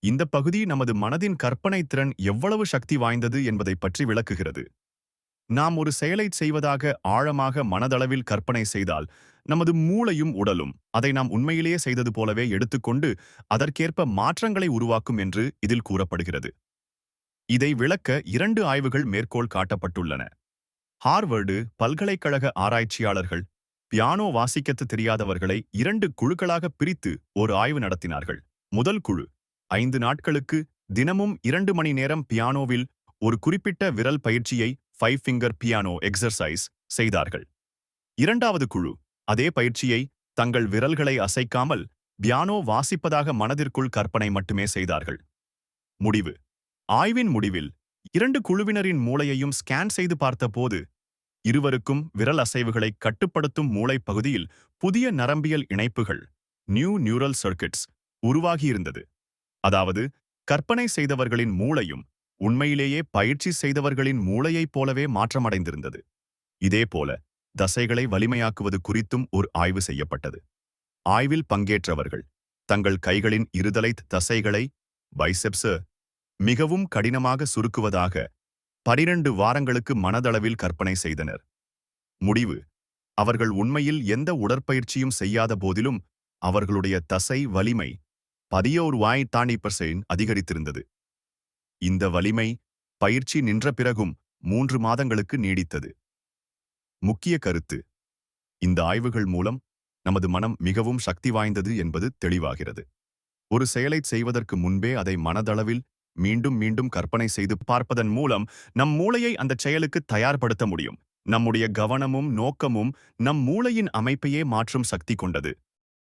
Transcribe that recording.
இந்த பகுதி நமது மனதின் கற்பனை திறன் எவ்வளவு சக்தி வாய்ந்தது என்பதை பற்றி விளக்குகிறது. நாம் ஒரு செயலைச் செய்வதாக ஆழமாக மனதளவில் கற்பனை செய்தால், நமது மூளையும் உடலும் அதை நாம் உண்மையிலேயே செய்தது போலவே எடுத்துக்கொண்டு அதற்கேற்ப மாற்றங்களை உருவாக்கும் என்று இதில் கூறப்படுகிறது. இதை விளக்க 2 ஆய்வுகள் மேற்கோள் காட்டப்பட்டுள்ளன. ஹார்வர்டு பல்கலைக்கழக ஆராய்ச்சியாளர்கள் பியானோ வாசிக்கத் தெரியாதவர்களை 2 குழுக்களாக பிரித்து ஒரு ஆய்வு நடத்தினார்கள். முதல் குழு 5 நாட்களுக்கு தினமும் 2 மணி நேரம் பியானோவில் ஒரு குறிப்பிட்ட விரல் பயிற்சியை 5 ஃபிங்கர் பியானோ எக்ஸர்சைஸ் செய்தார்கள். இரண்டாவது குழு அதே பயிற்சியை தங்கள் விரல்களை அசைக்காமல் பியானோ வாசிப்பதாக மனதிற்குள் கற்பனை மட்டுமே செய்தார்கள். முடிவு: ஆய்வின் முடிவில் 2 குழுவினரின் மூளையையும் ஸ்கேன் செய்து பார்த்தபோது இருவருக்கும் விரல் அசைவுகளை கட்டுப்படுத்தும் மூளை பகுதியில் புதிய நரம்பியல் இணைப்புகள் நியூ நியூரல் சர்க்கிட்ஸ் உருவாகியிருந்தது. அதாவது கற்பனை செய்தவர்களின் மூளையும் உண்மையிலேயே பயிற்சி செய்தவர்களின் மூளையைப் போலவே மாற்றமடைந்திருந்தது. இதேபோல தசைகளை வலிமையாக்குவது குறித்தும் ஒரு ஆய்வு செய்யப்பட்டது. ஆய்வில் பங்கேற்றவர்கள் தங்கள் கைகளின் இருதலை தசைகளை பைசெப்ஸ் மிகவும் கடினமாக சுருக்குவதாக 12 வாரங்களுக்கு மனதளவில் கற்பனை செய்தனர். முடிவு: அவர்கள் உண்மையில் எந்த உடற்பயிற்சியும் செய்யாத போதிலும் அவர்களுடைய தசை வலிமை 11% அதிகரித்திருந்தது. இந்த வலிமை பயிற்சி நின்ற பிறகும் 3 மாதங்களுக்கு நீடித்தது. முக்கிய கருத்து: இந்த ஆய்வுகள் மூலம் நமது மனம் மிகவும் சக்தி வாய்ந்தது என்பது தெளிவாகிறது. ஒரு செயலைச் செய்வதற்கு முன்பே அதை மனதளவில் மீண்டும் மீண்டும் கற்பனை செய்து பார்ப்பதன் மூலம் நம் மூளையை அந்தச் செயலுக்கு தயார்படுத்த முடியும். நம்முடைய கவனமும் நோக்கமும் நம் மூளையின் அமைப்பையே மாற்றும் சக்தி கொண்டது.